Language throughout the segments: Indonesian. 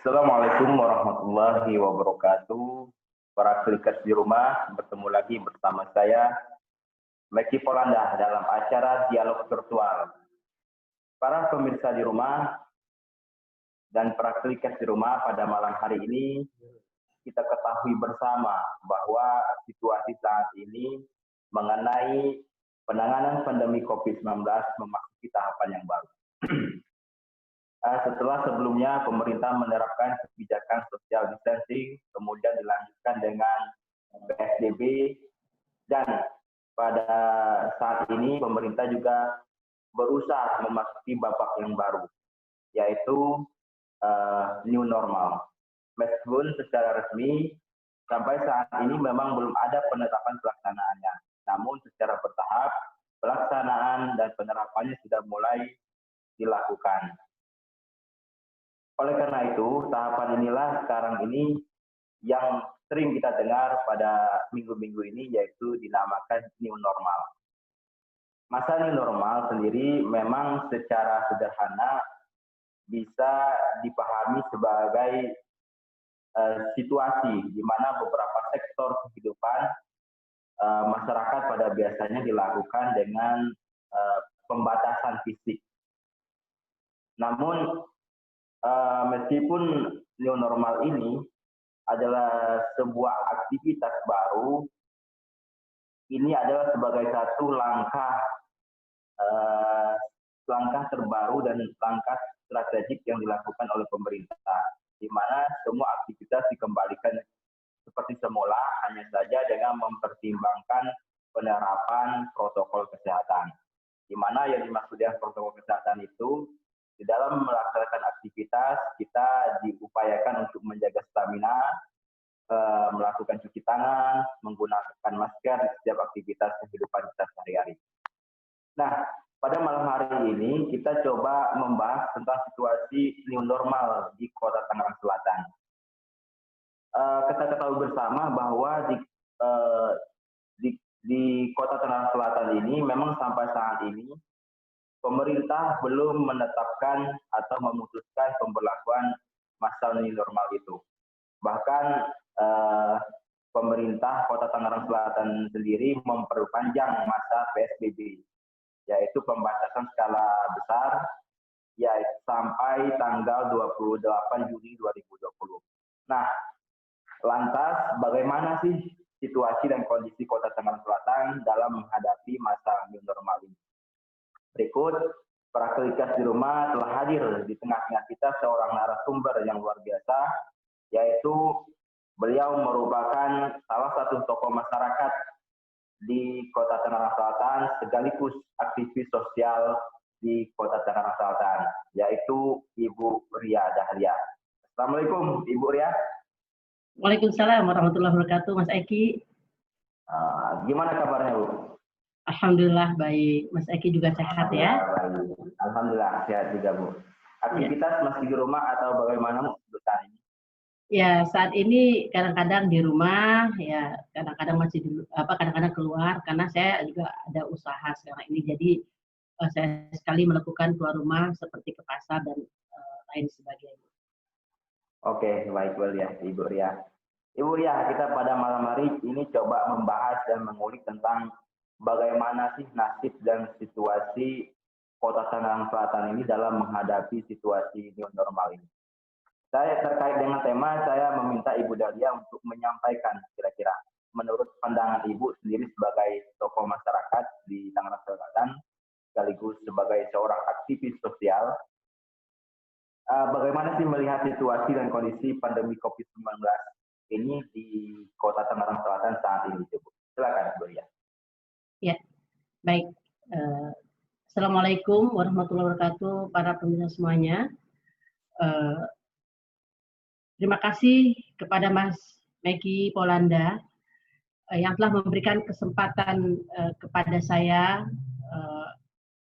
Assalamualaikum warahmatullahi wabarakatuh. Para klikers di rumah, bertemu lagi bersama saya, Meki Polanda, dalam acara Dialog Virtual. Para pemirsa di rumah dan para klikers di rumah, pada malam hari ini, kita ketahui bersama bahwa situasi saat ini mengenai penanganan pandemi COVID-19 memasuki tahapan yang baru. Setelah sebelumnya pemerintah menerapkan kebijakan social distancing, kemudian dilanjutkan dengan PSBB, dan pada saat ini pemerintah juga berusaha memasuki babak yang baru, yaitu new normal. Meskipun secara resmi sampai saat ini memang belum ada penetapan pelaksanaannya, namun secara bertahap pelaksanaan dan penerapannya sudah mulai dilakukan. Oleh karena itu, tahapan inilah sekarang ini yang sering kita dengar pada minggu-minggu ini, yaitu dinamakan new normal. Masa new normal sendiri memang secara sederhana bisa dipahami sebagai situasi di mana beberapa sektor kehidupan masyarakat pada biasanya dilakukan dengan pembatasan fisik. Namun meskipun new normal ini adalah sebuah aktivitas baru, ini adalah sebagai satu langkah terbaru dan langkah strategik yang dilakukan oleh pemerintah, di mana semua aktivitas dikembalikan seperti semula, hanya saja dengan mempertimbangkan penerapan protokol kesehatan. Di mana yang dimaksud dengan protokol kesehatan itu, di dalam melaksanakan aktivitas, kita diupayakan untuk menjaga stamina, melakukan cuci tangan, menggunakan masker di setiap aktivitas kehidupan kita sehari-hari. Nah, pada malam hari ini kita coba membahas tentang situasi new normal di Kota Tangerang Selatan. Kita ketahui bersama bahwa di Kota Tangerang Selatan ini memang sampai saat ini pemerintah belum menetapkan atau memutuskan pemberlakuan masa new normal itu. Bahkan pemerintah Kota Tangerang Selatan sendiri memperpanjang masa PSBB, yaitu pembatasan skala besar, yaitu sampai tanggal 28 Juni 2020. Nah, lantas bagaimana sih situasi dan kondisi Kota Tangerang Selatan dalam menghadapi masa new normal ini? Berikut, para klikers di rumah telah hadir di tengah-tengah kita seorang narasumber yang luar biasa, yaitu beliau merupakan salah satu tokoh masyarakat di Kota Tangerang Selatan, sekaligus aktivis sosial di Kota Tangerang Selatan, yaitu Ibu Ria Dahlia. Assalamualaikum, Ibu Ria. Waalaikumsalam warahmatullahi wabarakatuh, Mas Eki. Gimana kabarnya, Bu? Alhamdulillah baik. Mas Eki juga sehat ya? Alhamdulillah sehat juga, Bu. Aktivitas masih di rumah atau bagaimana, Bu, saat ini? Ya, saat ini kadang-kadang di rumah, ya kadang-kadang masih kadang-kadang keluar karena saya juga ada usaha sekarang ini. Jadi saya sekali melakukan keluar rumah seperti ke pasar dan lain sebagainya. Oke, baik, ya, Ibu Ria. Ibu Ria, kita pada malam hari ini coba membahas dan mengulik tentang bagaimana sih nasib dan situasi Kota Tangerang Selatan ini dalam menghadapi situasi new normal ini. Saya terkait dengan tema, saya meminta Ibu Dahlia untuk menyampaikan kira-kira menurut pandangan Ibu sendiri sebagai tokoh masyarakat di Tangerang Selatan, sekaligus sebagai seorang aktivis sosial, bagaimana sih melihat situasi dan kondisi pandemi COVID-19 ini di Kota Tangerang Selatan saat ini, Bu? Silakan, Bu Ria. Ya, baik. Assalamualaikum warahmatullahi wabarakatuh, para pemirsa semuanya. Terima kasih kepada Mas Meki Polanda yang telah memberikan kesempatan kepada saya.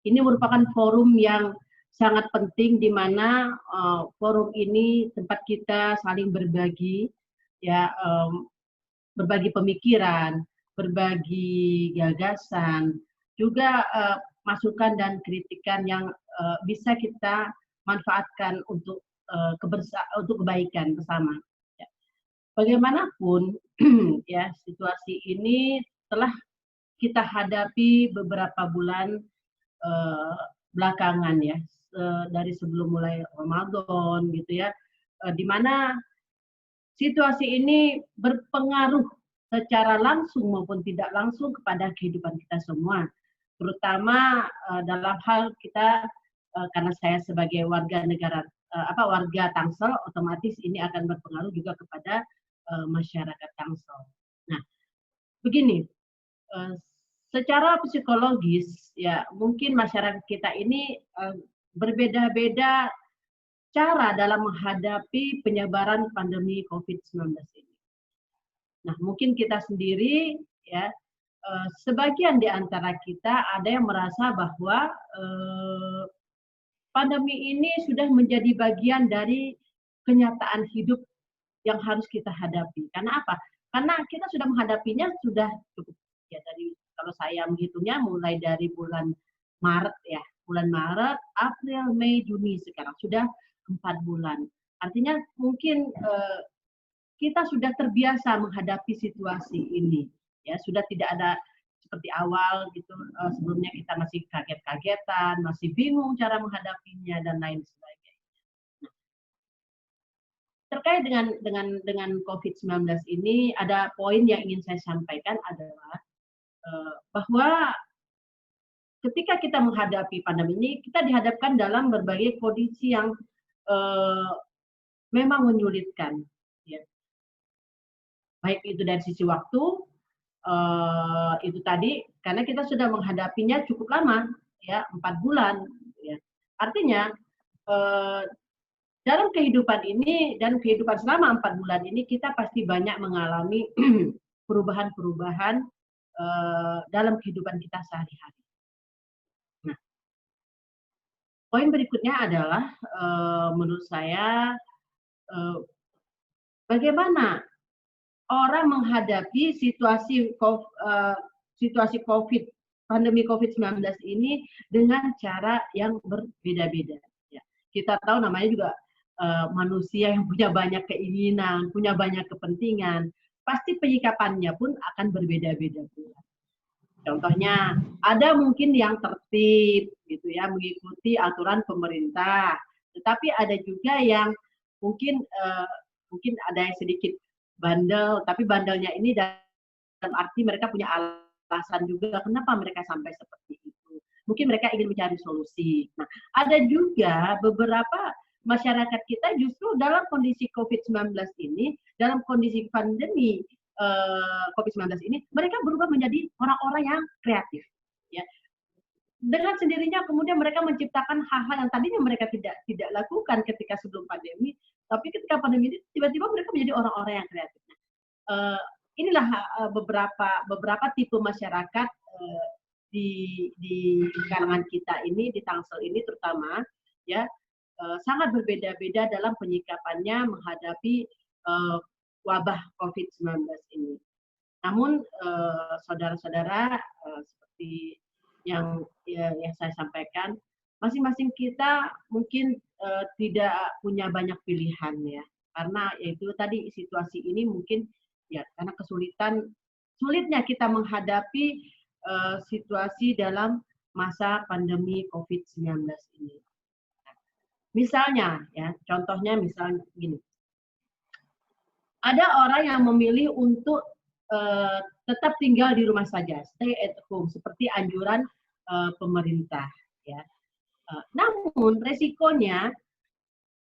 Ini merupakan forum yang sangat penting, di mana forum ini tempat kita saling berbagi, ya, berbagi pemikiran, berbagi gagasan, juga masukan dan kritikan yang bisa kita manfaatkan untuk untuk kebaikan bersama. Ya. Bagaimanapun, ya situasi ini telah kita hadapi beberapa bulan belakangan ya, dari sebelum mulai Ramadan gitu ya, di mana situasi ini berpengaruh secara langsung maupun tidak langsung kepada kehidupan kita semua, terutama dalam hal kita, karena saya sebagai warga negara warga Tangsel, otomatis ini akan berpengaruh juga kepada masyarakat Tangsel. Nah, begini, secara psikologis ya mungkin masyarakat kita ini berbeda-beda cara dalam menghadapi penyebaran pandemi COVID-19 ini. Nah, mungkin kita sendiri ya, sebagian di antara kita ada yang merasa bahwa pandemi ini sudah menjadi bagian dari kenyataan hidup yang harus kita hadapi. Karena apa? Karena kita sudah menghadapinya sudah cukup ya, dari kalau saya menghitungnya mulai dari bulan Maret ya, bulan Maret, April, Mei, Juni sekarang sudah 4 bulan. Artinya mungkin kita sudah terbiasa menghadapi situasi ini. Ya, sudah tidak ada seperti awal gitu, sebelumnya kita masih kaget-kagetan, masih bingung cara menghadapinya dan lain sebagainya. Nah, terkait dengan COVID-19 ini ada poin yang ingin saya sampaikan adalah bahwa ketika kita menghadapi pandemi ini, kita dihadapkan dalam berbagai kondisi yang memang menyulitkan, ya. Baik itu dari sisi waktu, itu tadi, karena kita sudah menghadapinya cukup lama, ya 4 bulan. Ya. Artinya dalam kehidupan ini dan kehidupan selama 4 bulan ini kita pasti banyak mengalami perubahan-perubahan dalam kehidupan kita sehari-hari. Nah, poin berikutnya adalah menurut saya bagaimana orang menghadapi situasi COVID, pandemi COVID-19 ini dengan cara yang berbeda-beda. Ya. Kita tahu namanya juga manusia yang punya banyak keinginan, punya banyak kepentingan, pasti penyikapannya pun akan berbeda-beda pula. Contohnya, ada mungkin yang tertib, gitu ya, mengikuti aturan pemerintah, tetapi ada juga yang mungkin ada yang sedikit bandel, tapi bandelnya ini dalam arti mereka punya alasan juga kenapa mereka sampai seperti itu. Mungkin mereka ingin mencari solusi. Nah, ada juga beberapa masyarakat kita justru dalam kondisi COVID-19 ini, dalam kondisi pandemi COVID-19 ini, mereka berubah menjadi orang-orang yang kreatif. Ya. Dengan sendirinya kemudian mereka menciptakan hal-hal yang tadinya mereka tidak lakukan ketika sebelum pandemi, tapi ketika pandemi ini tiba-tiba mereka menjadi orang-orang yang kreatif. Inilah beberapa tipe masyarakat di kalangan kita ini, di Tangsel ini terutama, ya sangat berbeda-beda dalam penyikapannya menghadapi wabah COVID-19 ini. Namun saudara-saudara, seperti yang saya sampaikan, masing-masing kita mungkin tidak punya banyak pilihan ya, karena yaitu tadi situasi ini mungkin ya karena sulitnya kita menghadapi situasi dalam masa pandemi COVID-19 ini. Misalnya ya, contohnya misalnya gini, ada orang yang memilih untuk tetap tinggal di rumah saja, stay at home, seperti anjuran pemerintah. Ya. Namun resikonya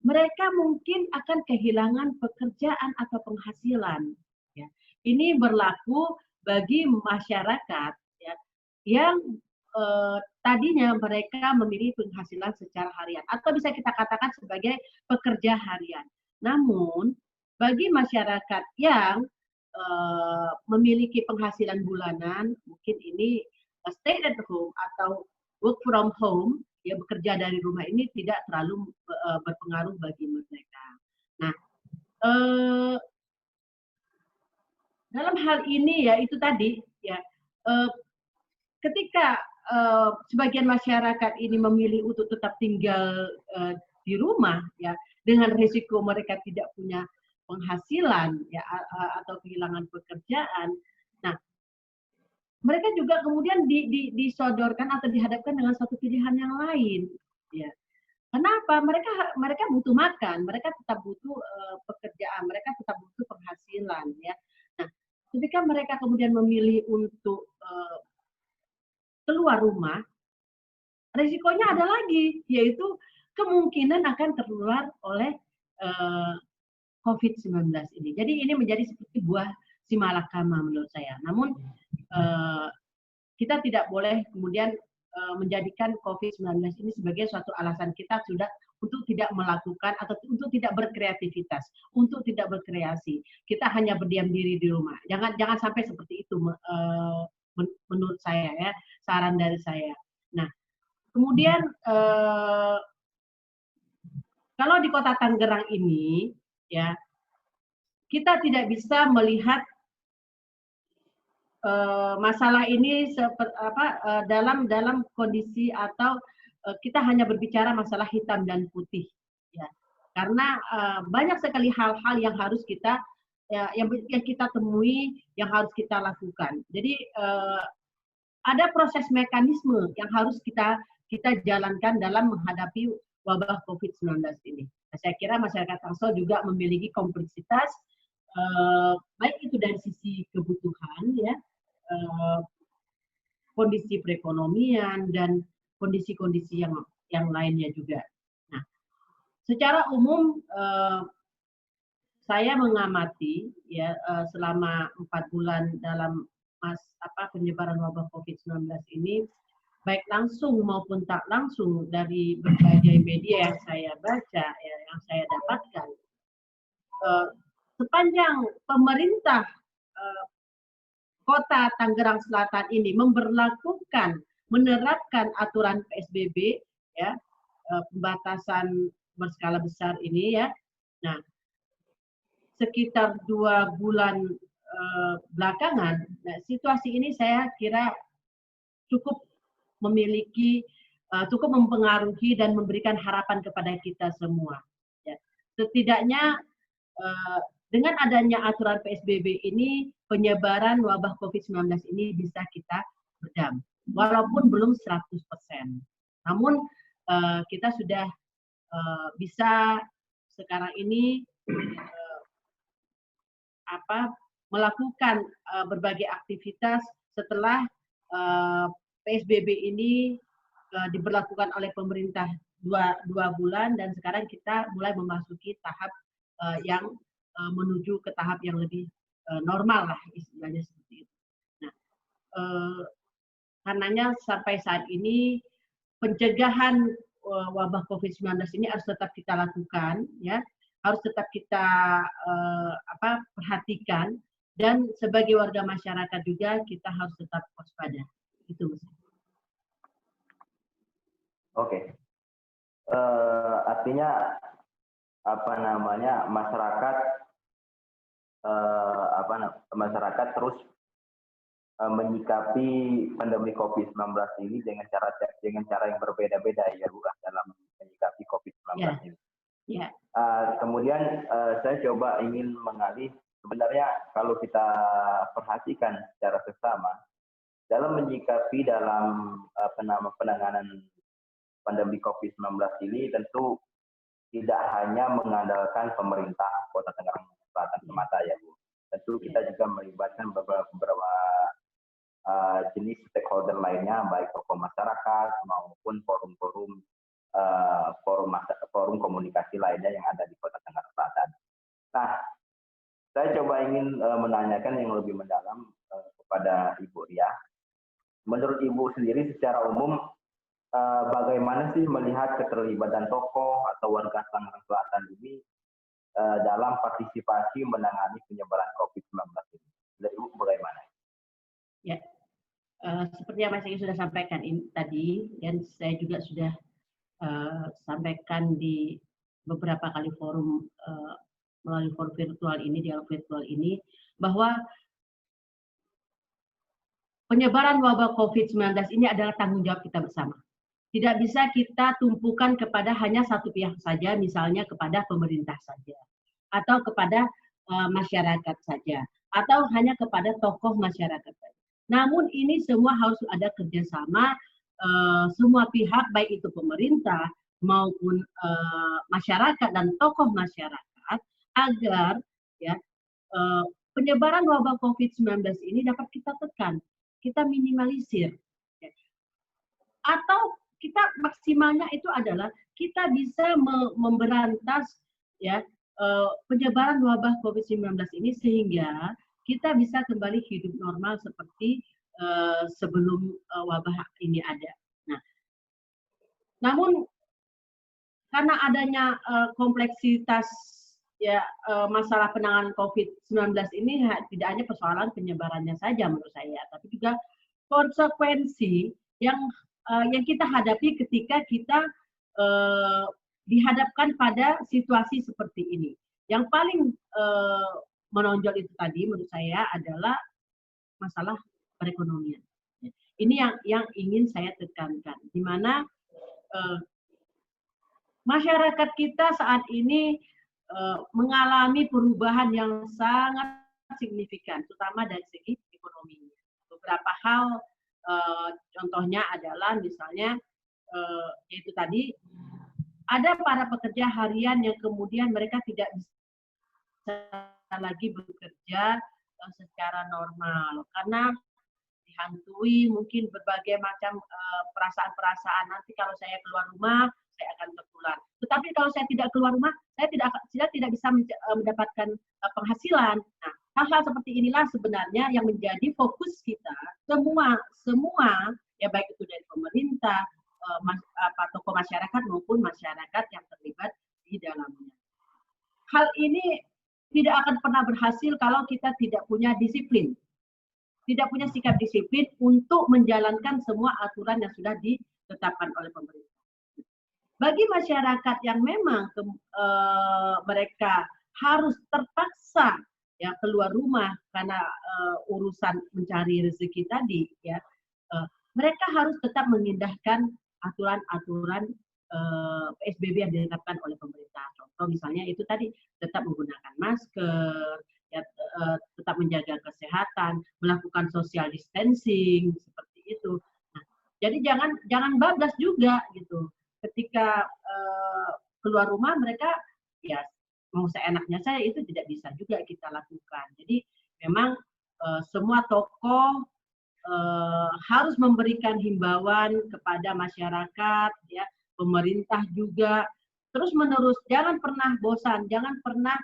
mereka mungkin akan kehilangan pekerjaan atau penghasilan. Ya. Ini berlaku bagi masyarakat ya, yang tadinya mereka memilih penghasilan secara harian atau bisa kita katakan sebagai pekerja harian. Namun bagi masyarakat yang memiliki penghasilan bulanan, mungkin ini stay at home atau work from home, ya bekerja dari rumah ini tidak terlalu berpengaruh bagi mereka. Nah, dalam hal ini ya itu tadi ya, ketika sebagian masyarakat ini memilih untuk tetap tinggal di rumah ya, dengan risiko mereka tidak punya penghasilan ya atau kehilangan pekerjaan. Nah, mereka juga kemudian disodorkan atau dihadapkan dengan satu pilihan yang lain. Ya. Kenapa? Mereka butuh makan, mereka tetap butuh pekerjaan, mereka tetap butuh penghasilan. Ya. Nah, ketika mereka kemudian memilih untuk keluar rumah, risikonya ada lagi, yaitu kemungkinan akan tertular oleh COVID-19 ini. Jadi ini menjadi seperti buah simalakama menurut saya. Namun kita tidak boleh kemudian menjadikan COVID-19 ini sebagai suatu alasan kita sudah untuk tidak melakukan atau untuk tidak berkreativitas, untuk tidak berkreasi. Kita hanya berdiam diri di rumah. Jangan sampai seperti itu menurut saya ya, saran dari saya. Nah, kemudian kalau di Kota Tangerang ini ya, kita tidak bisa melihat masalah ini dalam kondisi atau kita hanya berbicara masalah hitam dan putih ya, karena banyak sekali hal-hal yang harus kita yang kita temui, yang harus kita lakukan. Jadi ada proses mekanisme yang harus kita jalankan dalam menghadapi wabah COVID-19 ini. Nah, saya kira masyarakat Tangsel juga memiliki kompleksitas, baik itu dari sisi kebutuhan, ya, kondisi perekonomian dan kondisi-kondisi yang lainnya juga. Nah, secara umum saya mengamati ya selama 4 bulan dalam penyebaran wabah COVID-19 ini, baik langsung maupun tak langsung dari berbagai media yang saya baca, ya, yang saya dapatkan, sepanjang pemerintah Kota Tangerang Selatan ini menerapkan aturan PSBB, ya, pembatasan berskala besar ini, ya. Nah, sekitar 2 bulan belakangan, nah, situasi ini saya kira cukup mempengaruhi dan memberikan harapan kepada kita semua. Ya. Setidaknya dengan adanya aturan PSBB ini, penyebaran wabah COVID-19 ini bisa kita redam, walaupun belum 100%. Namun kita sudah bisa sekarang ini melakukan berbagai aktivitas setelah PSBB ini diberlakukan oleh pemerintah 2 bulan, dan sekarang kita mulai memasuki tahap yang menuju ke tahap yang lebih normal lah, istilahnya seperti itu. Nah, karenanya sampai saat ini pencegahan wabah COVID-19 ini harus tetap kita lakukan, ya, harus tetap kita perhatikan, dan sebagai warga masyarakat juga kita harus tetap waspada. Itu. Oke. Artinya masyarakat terus menyikapi pandemi COVID-19 ini dengan cara yang berbeda-beda, ya, bukan dalam menyikapi COVID-19 ini. Yeah. Kemudian saya coba ingin mengalih, sebenarnya kalau kita perhatikan secara seksama dalam menyikapi dalam penanganan pandemi COVID-19 ini, tentu tidak hanya mengandalkan pemerintah Kota Tangerang Selatan semata, ya, Bu. Tentu kita juga melibatkan beberapa jenis stakeholder lainnya, baik tokoh masyarakat maupun forum komunikasi lainnya yang ada di Kota Tangerang Selatan. Nah, saya coba ingin menanyakan yang lebih mendalam kepada Ibu Ria. Menurut Ibu sendiri secara umum, bagaimana sih melihat keterlibatan tokoh atau warga Tangerang Selatan ini dalam partisipasi menangani penyebaran COVID-19 ini? Dari Ibu bagaimana? Ya, seperti yang Mas Egi sudah sampaikan tadi, dan saya juga sudah sampaikan di beberapa kali forum melalui forum virtual ini, dialog virtual ini, bahwa penyebaran wabah COVID-19 ini adalah tanggung jawab kita bersama. Tidak bisa kita tumpukan kepada hanya satu pihak saja, misalnya kepada pemerintah saja, atau kepada masyarakat saja, atau hanya kepada tokoh masyarakat saja. Namun ini semua harus ada kerjasama semua pihak, baik itu pemerintah maupun masyarakat dan tokoh masyarakat, agar ya penyebaran wabah COVID-19 ini dapat kita tekan, kita minimalisir. Ya. Atau kita maksimalnya itu adalah kita bisa memberantas ya penyebaran wabah COVID-19 ini sehingga kita bisa kembali hidup normal seperti sebelum wabah ini ada. Nah, namun karena adanya kompleksitas ya masalah penanganan COVID-19 ini tidak hanya persoalan penyebarannya saja menurut saya, tapi juga konsekuensi yang kita hadapi ketika kita dihadapkan pada situasi seperti ini. Yang paling menonjol itu tadi menurut saya adalah masalah perekonomian. Ini yang ingin saya tekankan, di mana masyarakat kita saat ini mengalami perubahan yang sangat signifikan, terutama dari segi ekonomi. Beberapa hal, contohnya adalah misalnya yaitu tadi ada para pekerja harian yang kemudian mereka tidak bisa lagi bekerja secara normal karena dihantui mungkin berbagai macam perasaan-perasaan, nanti kalau saya keluar rumah saya akan tertular. Tetapi kalau saya tidak keluar rumah, saya tidak bisa mendapatkan penghasilan. Nah, hal-hal seperti inilah sebenarnya yang menjadi fokus kita semua ya baik itu dari pemerintah, tokoh masyarakat maupun masyarakat yang terlibat di dalamnya. Hal ini tidak akan pernah berhasil kalau kita tidak punya disiplin. Tidak punya sikap disiplin untuk menjalankan semua aturan yang sudah ditetapkan oleh pemerintah. Bagi masyarakat yang memang mereka harus terpaksa ya keluar rumah karena urusan mencari rezeki tadi, ya mereka harus tetap mengindahkan aturan-aturan PSBB yang ditetapkan oleh pemerintah. Contoh misalnya itu tadi tetap menggunakan masker, ya, tetap menjaga kesehatan, melakukan social distancing seperti itu. Nah, jadi jangan bablas juga gitu. Ketika keluar rumah mereka ya mau seenaknya saya itu tidak bisa juga kita lakukan. Jadi memang semua tokoh harus memberikan himbauan kepada masyarakat, ya pemerintah juga terus menerus, jangan pernah bosan, jangan pernah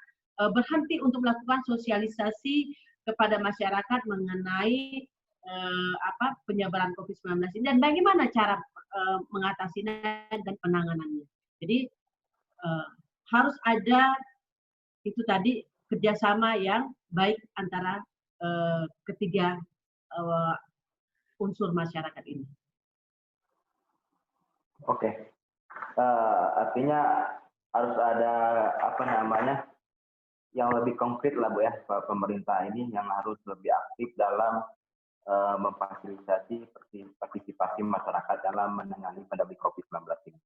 berhenti untuk melakukan sosialisasi kepada masyarakat mengenai penyebaran COVID-19 ini dan bagaimana cara mengatasinya dan penanganannya. Jadi harus ada itu tadi kerjasama yang baik antara ketiga unsur masyarakat ini. Oke. Artinya harus ada yang lebih konkret lah Bu ya, pemerintah ini yang harus lebih aktif dalam memfasilitasi partisipasi masyarakat dalam menangani pandemi COVID-19 ini.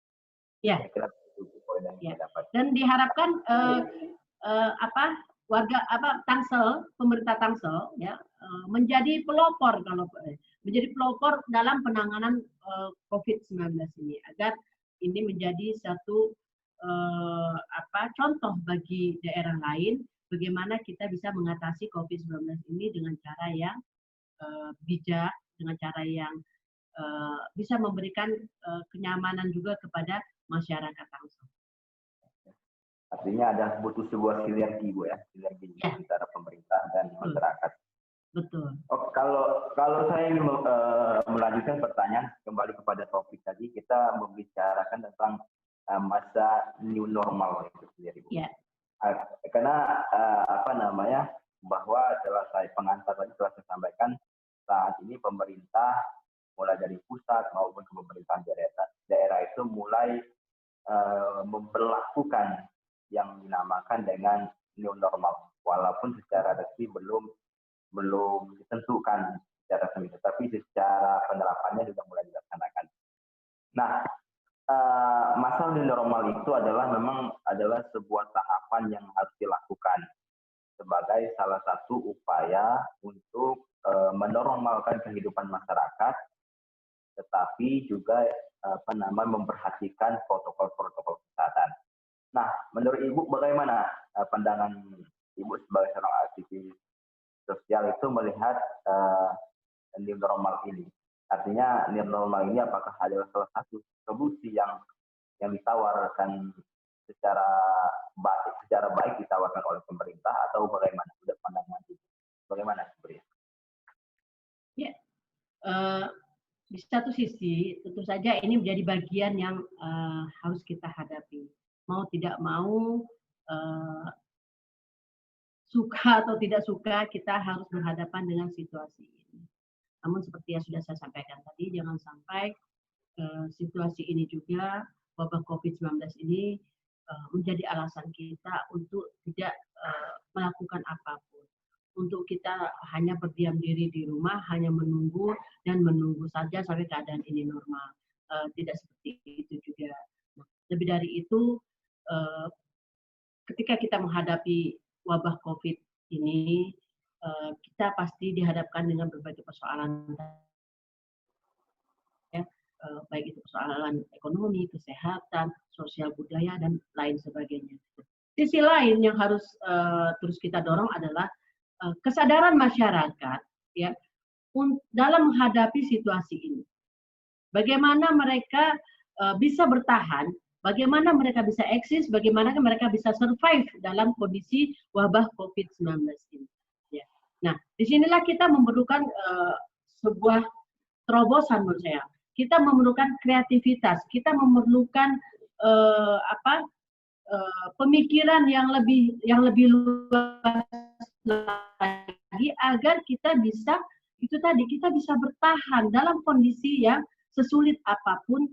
Ya. Saya kira itu poin yang saya dapat. Dan diharapkan warga Tangsel, pemerintah Tangsel ya menjadi pelopor dalam penanganan COVID-19 ini agar ini menjadi satu contoh bagi daerah lain bagaimana kita bisa mengatasi COVID-19 ini dengan cara yang bijak, dengan cara yang bisa memberikan kenyamanan juga kepada masyarakat Tangsel. Artinya ada butuh sebuah sinergi Bu ya, sinergi antara pemerintah dan masyarakat. Betul. Oh, kalau saya ingin melanjutkan pertanyaan kembali kepada topik tadi, kita membicarakan tentang masa new normal itu sendiri Bu. Yeah. Karena bahwa pengantar tadi telah saya sampaikan saat ini pemerintah mulai dari pusat maupun ke pemerintahan daerah itu mulai memperlakukan yang dinamakan dengan new normal, walaupun secara resmi belum ditentukan secara resmi, tetapi secara penerapannya juga mulai dilaksanakan. Nah, masalah new normal itu memang adalah sebuah tahapan yang harus dilakukan sebagai salah satu upaya untuk menormalkan kehidupan masyarakat, tetapi juga memperhatikan protokol-protokol kesehatan. Nah, menurut Ibu bagaimana pandangan Ibu sebagai seorang aktivis sosial itu melihat new normal ini? Artinya new normal ini apakah adalah salah satu solusi yang ditawarkan secara baik ditawarkan oleh pemerintah atau bagaimana? Sudah pandangan Ibu bagaimana sebenarnya? Ya, di satu sisi tentu saja ini menjadi bagian yang harus kita hadapi. Mau tidak mau, suka atau tidak suka, kita harus berhadapan dengan situasi ini. Namun seperti yang sudah saya sampaikan tadi, jangan sampai situasi ini juga, wabah COVID-19 ini menjadi alasan kita untuk tidak melakukan apapun. Untuk kita hanya berdiam diri di rumah, hanya menunggu dan menunggu saja sampai keadaan ini normal. Tidak seperti itu juga. Nah, lebih dari itu, ketika kita menghadapi wabah COVID ini, kita pasti dihadapkan dengan berbagai persoalan, ya, baik itu persoalan ekonomi, kesehatan, sosial budaya, dan lain sebagainya. Sisi lain yang harus terus kita dorong adalah kesadaran masyarakat, ya, dalam menghadapi situasi ini. Bagaimana mereka bisa bertahan, bagaimana mereka bisa eksis, bagaimana mereka bisa survive dalam kondisi wabah COVID-19 ini. Ya. Nah, disinilah kita memerlukan sebuah terobosan menurut saya. Kita memerlukan kreativitas, kita memerlukan pemikiran yang lebih luas lagi agar kita bisa kita bisa bertahan dalam kondisi yang sesulit apapun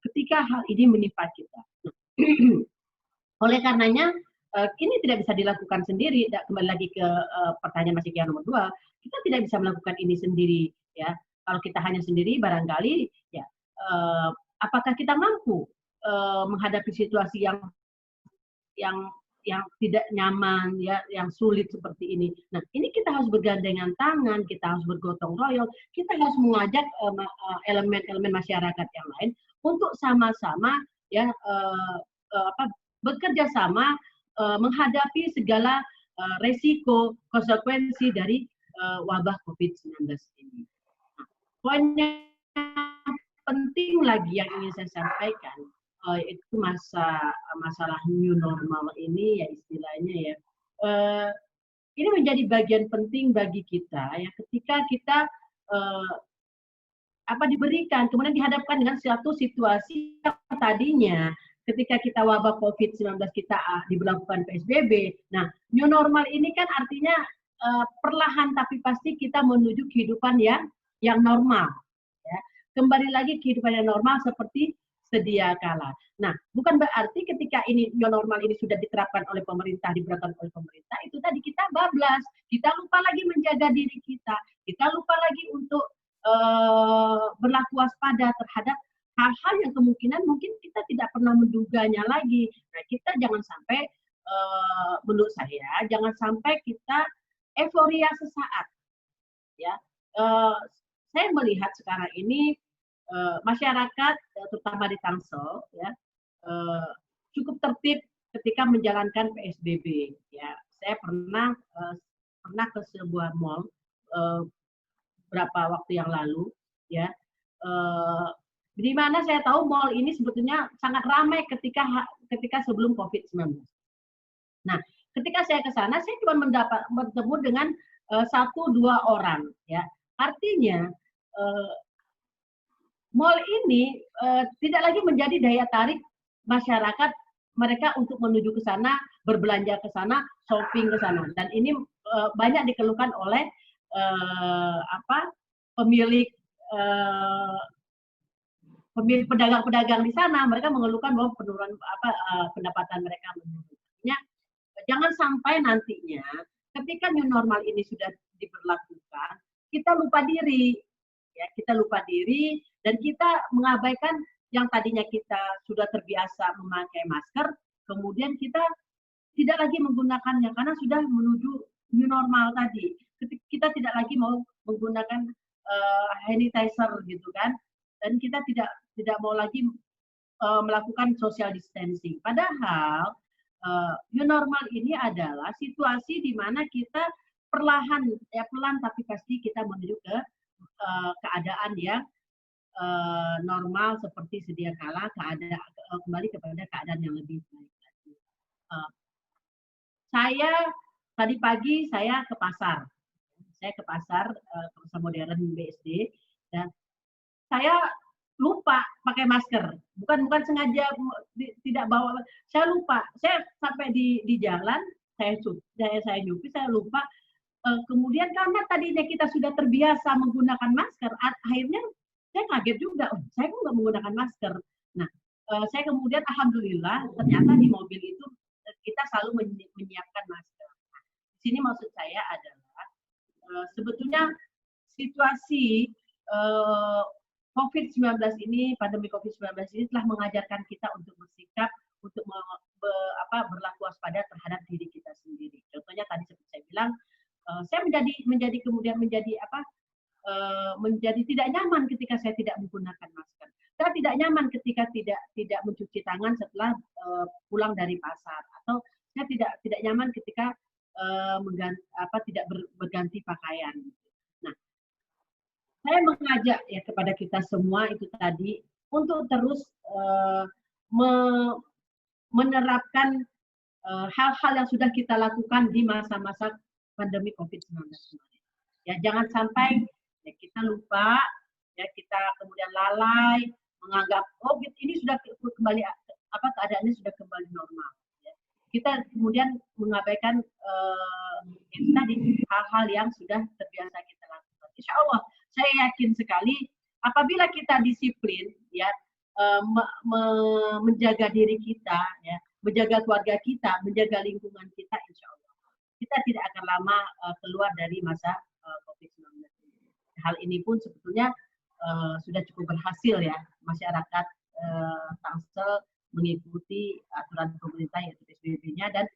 ketika hal ini menimpa kita. Oleh karenanya ini tidak bisa dilakukan sendiri. Kembali lagi ke pertanyaan Mas Iki yang nomor 2, kita tidak bisa melakukan ini sendiri, ya. Kalau kita hanya sendiri, barangkali, ya, apakah kita mampu menghadapi situasi yang tidak nyaman, ya, yang sulit seperti ini. Nah, ini kita harus bergandengan tangan, kita harus bergotong royong, kita harus mengajak elemen-elemen masyarakat yang lain untuk sama-sama, ya, bekerja sama menghadapi segala resiko, konsekuensi dari wabah COVID-19 ini. Nah, poin yang penting lagi yang ingin saya sampaikan, itu masalah new normal ini, ya, istilahnya, ya, ini menjadi bagian penting bagi kita, ya, ketika kita diberikan, kemudian dihadapkan dengan suatu situasi yang tadinya ketika kita wabah COVID-19 kita diberlakukan PSBB. Nah, new normal ini kan artinya perlahan tapi pasti kita menuju kehidupan yang normal, ya. Kembali lagi kehidupan yang normal seperti sedia kala. Nah, bukan berarti ketika ini new normal ini sudah diterapkan oleh pemerintah, diberikan oleh pemerintah, itu tadi kita bablas, kita lupa lagi menjaga diri kita lupa lagi untuk berlaku waspada terhadap hal-hal yang kemungkinan mungkin kita tidak pernah menduganya lagi. Nah, kita jangan sampai, menurut saya, jangan sampai kita euforia sesaat, ya. Saya melihat sekarang ini masyarakat, terutama di Tangsel, ya, cukup tertib ketika menjalankan PSBB. Ya, saya pernah ke sebuah mall beberapa waktu yang lalu, ya, di mana saya tahu mall ini sebetulnya sangat ramai ketika sebelum COVID-19. Nah, ketika saya ke sana, saya cuma bertemu dengan 1-2 orang, ya. Artinya mall ini tidak lagi menjadi daya tarik masyarakat mereka untuk menuju ke sana, berbelanja ke sana, shopping ke sana. Dan ini banyak dikeluhkan oleh pemilik pedagang-pedagang di sana. Mereka mengeluhkan bahwa penurunan pendapatan mereka menurun. Jangan sampai nantinya ketika new normal ini sudah diberlakukan, kita lupa diri, ya, kita lupa diri dan kita mengabaikan yang tadinya kita sudah terbiasa memakai masker, kemudian kita tidak lagi menggunakannya karena sudah menuju new normal tadi. Kita tidak lagi mau menggunakan sanitizer gitu kan, dan kita tidak mau lagi melakukan social distancing. Padahal new normal ini adalah situasi di mana kita perlahan, ya pelan tapi pasti kita menuju ke keadaan yang normal seperti sedia kala, kembali kepada keadaan yang lebih baik lagi. Saya tadi pagi saya ke pasar. Saya ke pasar modern BSD, dan saya lupa pakai masker. Bukan sengaja tidak bawa. Saya lupa. Saya sampai di jalan, saya nyupi, saya lupa. Kemudian karena tadinya kita sudah terbiasa menggunakan masker, akhirnya saya kaget juga. Oh, saya kok nggak menggunakan masker. Nah, saya kemudian alhamdulillah ternyata di mobil itu kita selalu menyiapkan masker. Nah, di sini maksud saya adalah sebetulnya situasi COVID-19 ini, pandemi COVID-19 ini telah mengajarkan kita untuk bersikap, untuk berlaku waspada terhadap diri kita sendiri. Contohnya tadi seperti saya bilang, saya menjadi tidak nyaman ketika saya tidak menggunakan masker. Saya tidak nyaman ketika tidak mencuci tangan setelah pulang dari pasar, atau saya tidak nyaman ketika tidak berganti pakaian. Nah, saya mengajak ya kepada kita semua itu tadi untuk terus menerapkan hal-hal yang sudah kita lakukan di masa-masa pandemi COVID-19 kemarin. Ya, jangan sampai ya, kita lupa, ya kita kemudian lalai menganggap ini sudah kembali keadaannya sudah kembali normal. Ya. Kita kemudian mengabaikan tadi hal-hal yang sudah terbiasa kita lakukan. Insya Allah, saya yakin sekali apabila kita disiplin, ya menjaga diri kita, ya menjaga keluarga kita, menjaga lingkungan kita, insya Allah kita tidak akan lama keluar dari masa COVID-19. Hal ini pun sebetulnya sudah cukup berhasil ya, masyarakat Tangsel mengikuti aturan pemerintah yaitu PSBB-nya, dan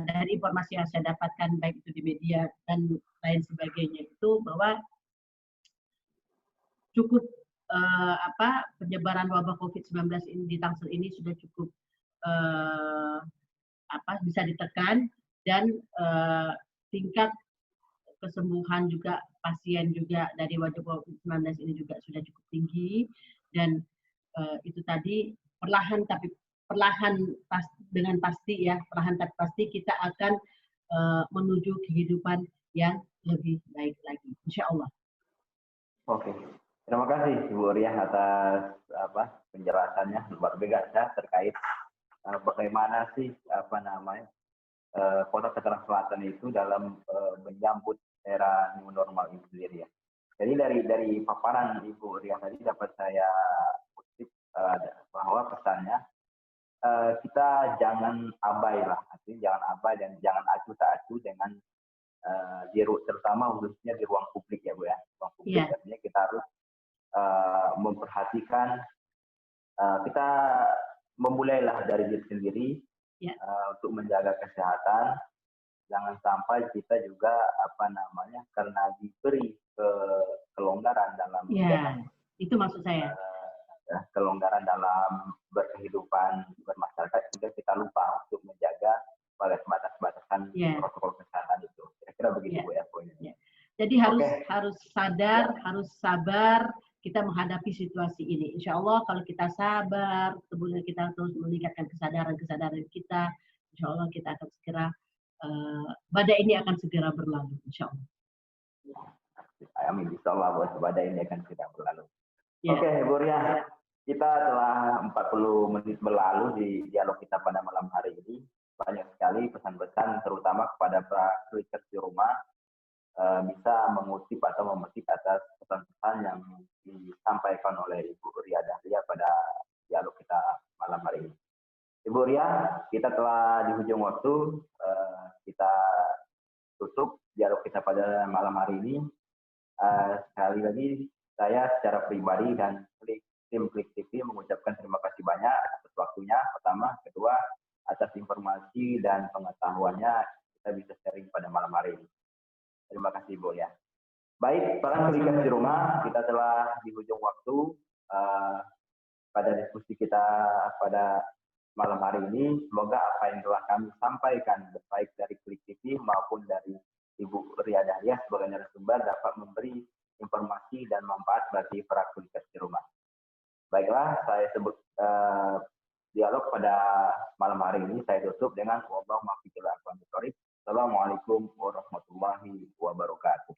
dari informasi yang saya dapatkan baik itu di media dan lain sebagainya itu bahwa cukup penyebaran wabah COVID-19 ini di Tangsel ini sudah cukup bisa ditekan, dan tingkat kesembuhan juga pasien juga dari wabah COVID-19 ini juga sudah cukup tinggi, dan itu tadi perlahan tapi pasti kita akan menuju kehidupan yang lebih baik lagi, insya Allah. Oke, terima kasih Ibu Riah atas penjelasannya luar biasa terkait bagaimana sih Kota Tangerang Selatan itu dalam menyambut era new normal itu sendiri ya. Jadi dari paparan Ibu Riah tadi dapat saya kutip bahwa pesannya kita jangan abai lah, artinya jangan abai dan jangan acuh tak acuh dengan terutama khususnya di ruang publik ya Bu ya. Ruang publik artinya kita harus memperhatikan, kita memulailah dari diri sendiri untuk menjaga kesehatan. Jangan sampai kita juga karena diberi kelonggaran dalam itu maksud saya kelonggaran dalam berkehidupan bermasyarakat, juga kita lupa untuk menjaga batas-batasan protokol kesehatan itu. Kira-kira begitu Bu ya poinnya. Jadi harus sadar, harus sabar kita menghadapi situasi ini. Insya Allah kalau kita sabar, kemudian kita terus meningkatkan kesadaran kita, insya Allah kita akan segera badai ini akan segera berlalu, insya Allah. Amin, insya Allah badai ini akan segera berlalu. Oke, Bu Riah, kita telah 40 menit berlalu di dialog kita pada malam hari ini. Banyak sekali pesan-pesan, terutama kepada para klikers di rumah, bisa mengutip atau memetik atas pesan-pesan yang disampaikan oleh Ibu Riah Dahlia pada dialog kita malam hari ini. Ibu Riah, kita telah di ujung waktu, kita tutup dialog kita pada malam hari ini. Sekali lagi, saya secara pribadi dan tim Klik TV mengucapkan terima kasih banyak atas waktunya, pertama. Kedua, atas informasi dan pengetahuannya kita bisa sharing pada malam hari ini. Terima kasih, Bu ya. Baik, para Klikers di rumah, kita telah di ujung waktu pada diskusi kita pada malam hari ini. Semoga apa yang telah kami sampaikan, baik dari Klik TV maupun dari Ibu Ria Dahlia sebagai narasumber, dapat memberi informasi dan manfaat bagi para Klikers di rumah. Baiklah, saya sebut dialog pada malam hari ini saya tutup dengan Assalamualaikum warahmatullahi wabarakatuh.